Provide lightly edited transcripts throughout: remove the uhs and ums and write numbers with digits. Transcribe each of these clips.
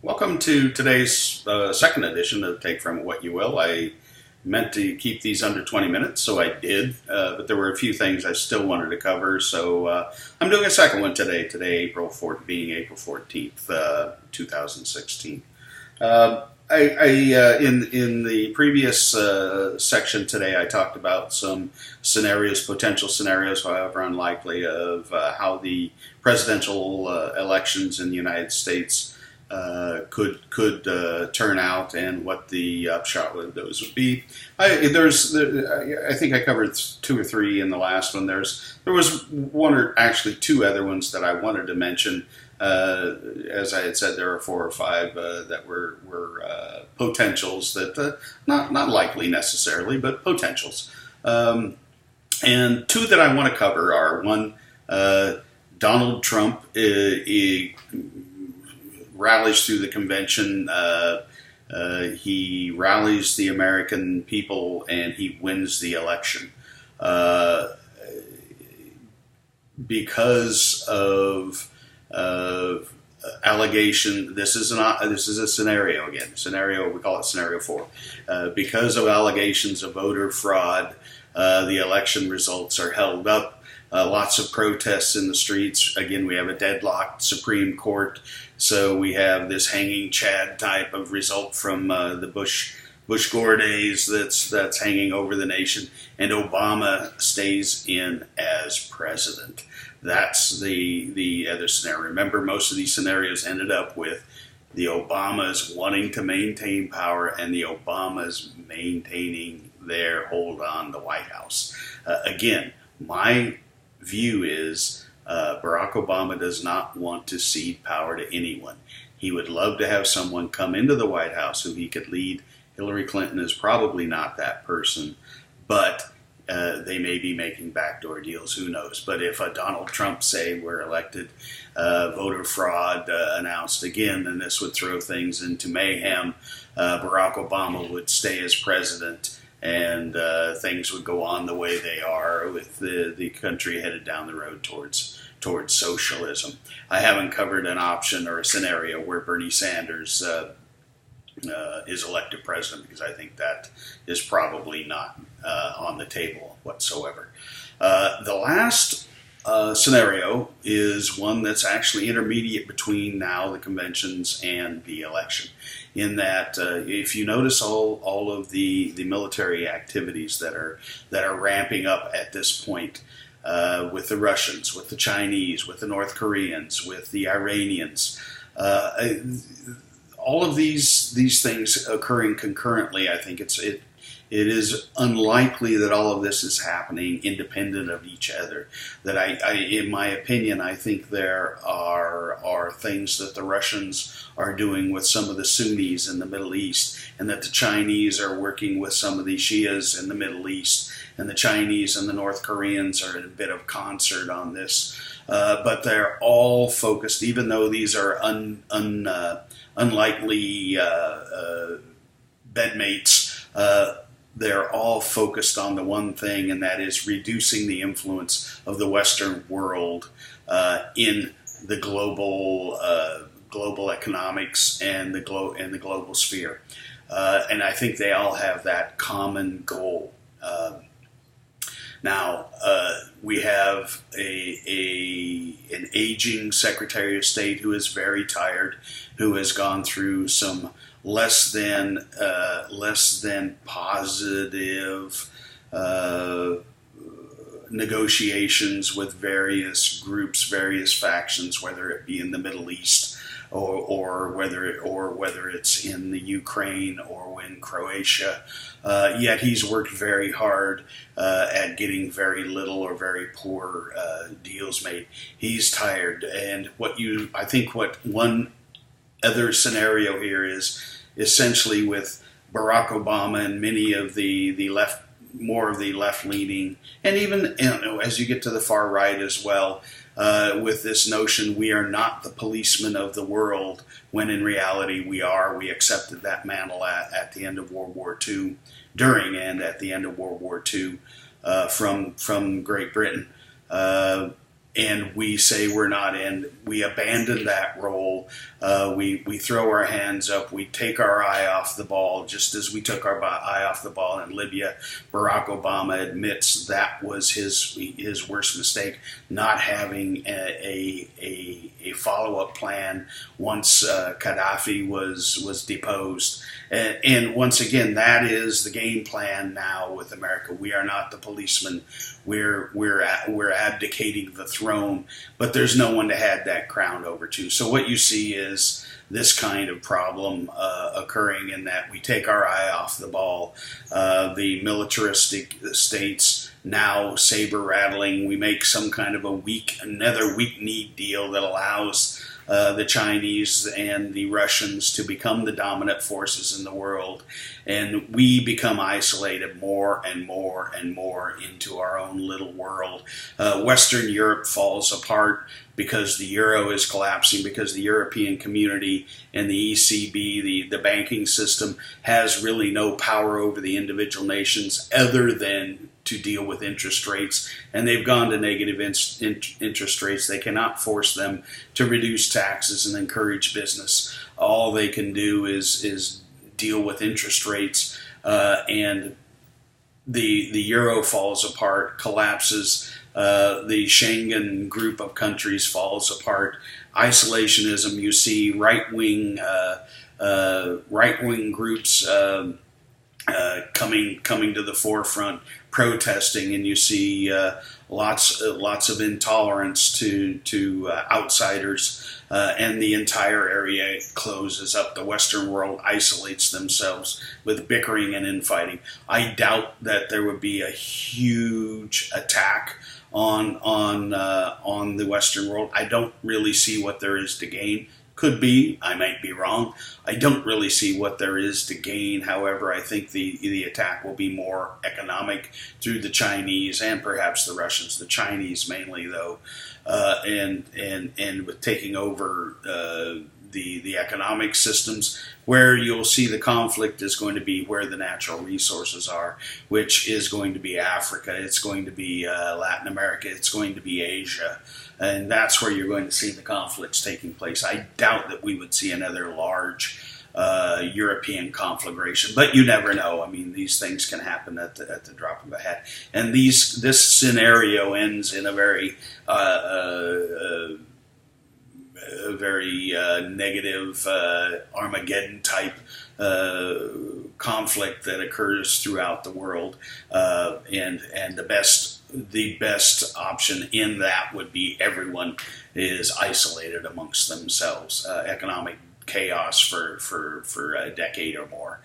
Welcome to today's second edition of Take From It What You Will. I meant to keep these under 20 minutes, so I did, but there were a few things I still wanted to cover, so I'm doing a second one today, April 4th, being April 14th, 2016. In the previous section today, I talked about some scenarios, potential scenarios, however unlikely, of how the presidential elections in the United States could turn out and what the upshot of those would be. I think I covered two or three in the last one. There was one or actually two other ones that I wanted to mention. As I had said, there are four or five that were potentials that not likely necessarily, but potentials. And two that I want to cover are one, Donald Trump rallies through the convention. He rallies the American people and he wins the election because of allegation. This is a scenario again. We call it scenario 4. Because of allegations of voter fraud, the election results are held up. Lots of protests in the streets. Again, we have a deadlocked Supreme Court, so we have this hanging Chad type of result from the Bush-Gore days that's hanging over the nation, and Obama stays in as president. That's the other scenario. Remember, most of these scenarios ended up with the Obamas wanting to maintain power and the Obamas maintaining their hold on the White House. Again, my view is Barack Obama does not want to cede power to anyone. He would love to have someone come into the White House who he could lead. Hillary Clinton is probably not that person, but they may be making backdoor deals. Who knows? But if Donald Trump, say, were elected, voter fraud announced again, then this would throw things into mayhem. Barack Obama would stay as president, and things would go on the way they are, with the country headed down the road towards socialism. I haven't covered an option or a scenario where Bernie Sanders is elected president, because I think that is probably not on the table whatsoever. The last scenario is one that's actually intermediate between now the conventions and the election, in that if you notice all of the military activities that are ramping up at this point, with the Russians, with the Chinese, with the North Koreans, with the Iranians, all of these things occurring concurrently, I think it is unlikely that all of this is happening independent of each other. That in my opinion, I think there are things that the Russians are doing with some of the Sunnis in the Middle East, and that the Chinese are working with some of the Shias in the Middle East, and the Chinese and the North Koreans are in a bit of concert on this. But they're all focused, even though these are unlikely bedmates, they're all focused on the one thing, and that is reducing the influence of the Western world in the global economics and the global sphere. And I think they all have that common goal. Now, we have an aging Secretary of State who is very tired, who has gone through some less than positive negotiations with various groups, various factions, whether it be in the Middle East or whether it's in the Ukraine or in Croatia. Yet he's worked very hard at getting very little or very poor deals made. He's tired, and what one other scenario here is essentially with Barack Obama and many of the left, more of the left-leaning, and even as you get to the far right as well, with this notion we are not the policemen of the world, when in reality we are. We accepted that mantle at the end of World War II, during and at the end of World War II, from Great Britain. and we say we're not in. We abandon that role. We throw our hands up. We take our eye off the ball, just as we took our eye off the ball in Libya. Barack Obama admits that was his worst mistake, not having a follow-up plan once Gaddafi was deposed. And once again, that is the game plan now with America. We are not the policemen. We're abdicating the throne, but there's no one to hand that crown over to. So what you see is this kind of problem occurring, in that we take our eye off the ball. The militaristic states now saber rattling. We make some kind of another weak-kneed deal that allows the Chinese and the Russians to become the dominant forces in the world, and we become isolated more and more and more into our own little world. Western Europe falls apart because the euro is collapsing, because the European community and the ECB, the banking system, has really no power over the individual nations other than to deal with interest rates, and they've gone to negative interest rates. They cannot force them to reduce taxes and encourage business. All they can do is deal with interest rates, and the euro falls apart, collapses. The Schengen group of countries falls apart. Isolationism. You see right-wing groups coming to the forefront, protesting, and you see lots of intolerance to outsiders, and the entire area closes up. The Western world isolates themselves with bickering and infighting. I doubt that there would be a huge attack on the Western world. I don't really see what there is to gain. Could be, I might be wrong. I don't really see what there is to gain. However, I think the attack will be more economic through the Chinese and perhaps the Russians. The Chinese mainly, though, and with taking over the economic systems. Where you'll see the conflict is going to be where the natural resources are, which is going to be Africa. It's going to be Latin America. It's going to be Asia. And that's where you're going to see the conflicts taking place. I doubt that we would see another large European conflagration, but you never know. I mean, these things can happen at the drop of a hat. And this scenario ends in a very negative Armageddon type conflict that occurs throughout the world, and the best option in that would be everyone is isolated amongst themselves. Economic chaos for a decade or more.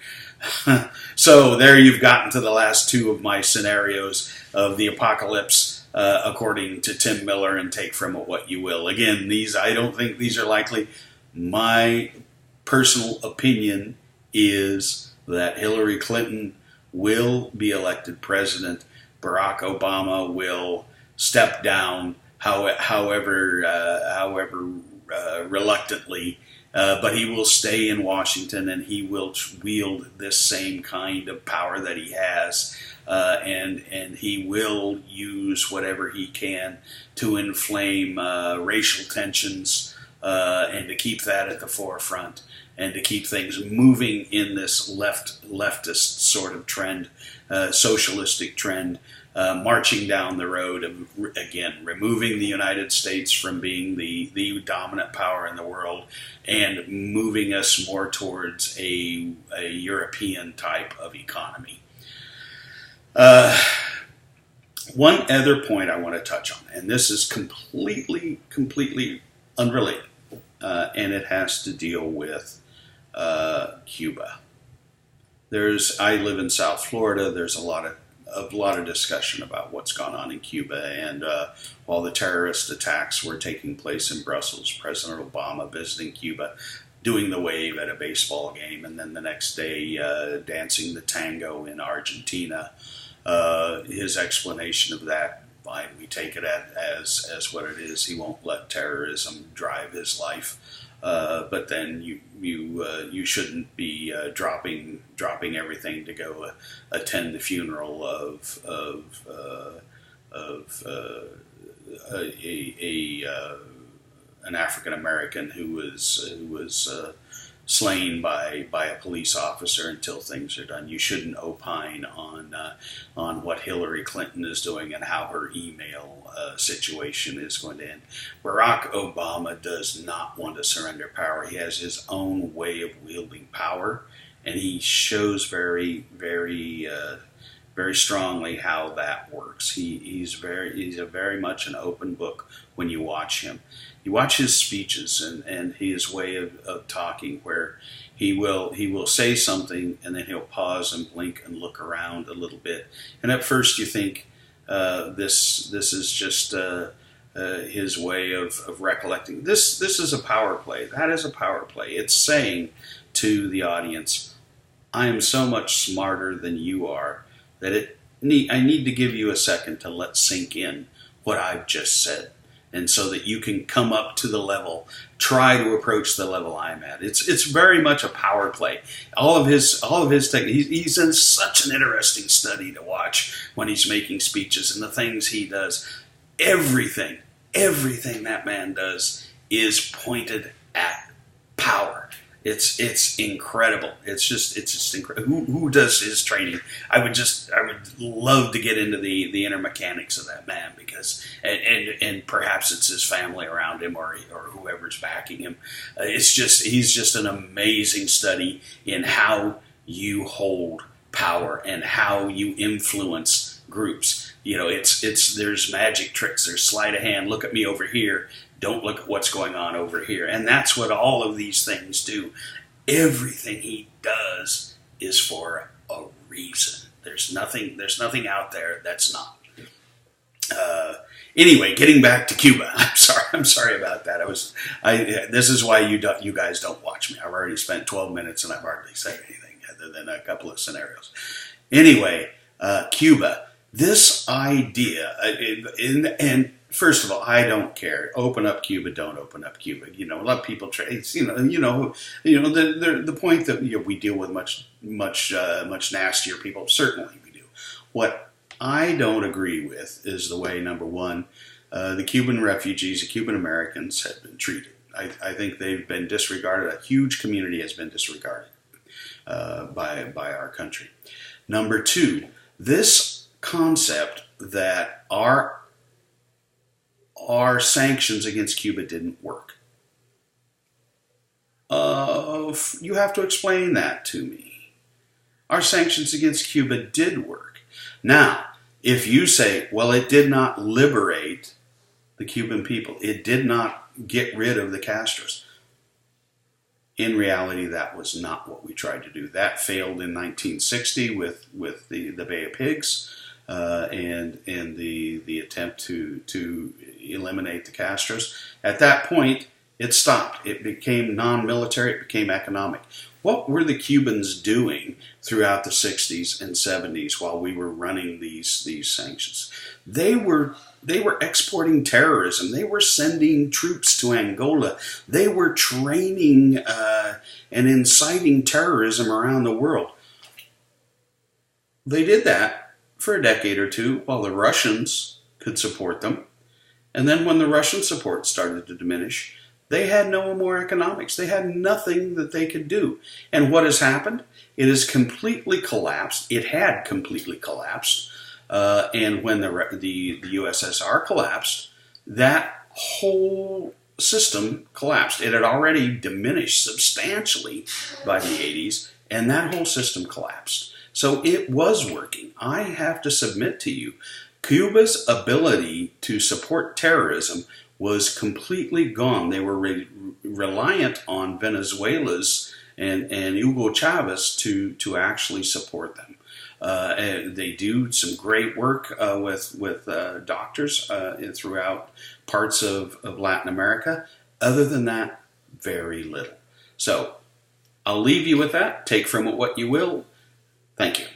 So there you've gotten to the last two of my scenarios of the apocalypse, according to Tim Miller, and take from it what you will. Again, I don't think these are likely. My personal opinion is that Hillary Clinton will be elected president. Barack Obama will step down, however reluctantly, but he will stay in Washington, and he will wield this same kind of power that he has, and he will use whatever he can to inflame racial tensions, and to keep that at the forefront, and to keep things moving in this leftist sort of trend, socialistic trend, marching down the road of, again, removing the United States from being the dominant power in the world, and moving us more towards a European type of economy. One other point I want to touch on, and this is completely unrelated, and it has to deal with Cuba. I live in South Florida. There's a lot of discussion about what's gone on in Cuba, and while the terrorist attacks were taking place in Brussels, President Obama visiting Cuba, doing the wave at a baseball game, and then the next day dancing the tango in Argentina. His explanation of that, fine, we take it as what it is. He won't let terrorism drive his life. But then you shouldn't be dropping everything to go attend the funeral of an African American who was slain by a police officer until things are done. You shouldn't opine on what Hillary Clinton is doing and how her email situation is going to end. Barack Obama does not want to surrender power. He has his own way of wielding power, and he shows very strongly how that works. He's a very much an open book when you watch him. You watch his speeches and his way of talking, where he will say something and then he'll pause and blink and look around a little bit. And at first you think this is just his way of recollecting. This is a power play. That is a power play. It's saying to the audience, I am so much smarter than you are that I need to give you a second to let sink in what I've just said. And so that you can come up to the level, try to approach the level I'm at. It's very much a power play. All of his techniques. He's in such an interesting study to watch when he's making speeches and the things he does. Everything that man does is pointed at power. It's incredible. It's just incredible. Who does his training? I would love to get into the inner mechanics of that man, because and perhaps it's his family around him or whoever's backing him. He's just an amazing study in how you hold power and how you influence groups. There's magic tricks. There's sleight of hand. Look at me over here. Don't look at what's going on over here. And that's what all of these things do. Everything he does is for a reason. There's nothing out there that's not. Anyway, getting back to Cuba. I'm sorry about that. This is why you guys don't watch me. I've already spent 12 minutes and I've hardly said anything other than a couple of scenarios. Anyway, Cuba. This idea, and first of all, I don't care. Open up Cuba, don't open up Cuba. A lot of people try. The point that we deal with much nastier people. Certainly we do. What I don't agree with is the way, number one, the Cuban refugees, the Cuban Americans have been treated. I think they've been disregarded. A huge community has been disregarded by our country. Number two, this concept that our sanctions against Cuba didn't work. You have to explain that to me. Our sanctions against Cuba did work. Now, if you say, well, it did not liberate the Cuban people, it did not get rid of the Castros, in reality, that was not what we tried to do. That failed in 1960 with the Bay of Pigs. And the attempt to eliminate the Castros. At that point, it stopped. It became non-military. It became economic. What were the Cubans doing throughout the 60s and 70s while we were running these sanctions? They were exporting terrorism. They were sending troops to Angola. They were training and inciting terrorism around the world. They did that for a decade or two while the Russians could support them. And then when the Russian support started to diminish, they had no more economics. They had nothing that they could do. And what has happened? It has completely collapsed. It had completely collapsed. And when the USSR collapsed, that whole system collapsed. It had already diminished substantially by the 80s, and that whole system collapsed. So it was working. I have to submit to you, Cuba's ability to support terrorism was completely gone. They were reliant on Venezuela's and Hugo Chavez to actually support them. And they do some great work with doctors throughout parts of Latin America. Other than that, very little. So I'll leave you with that. Take from it what you will. Thank you.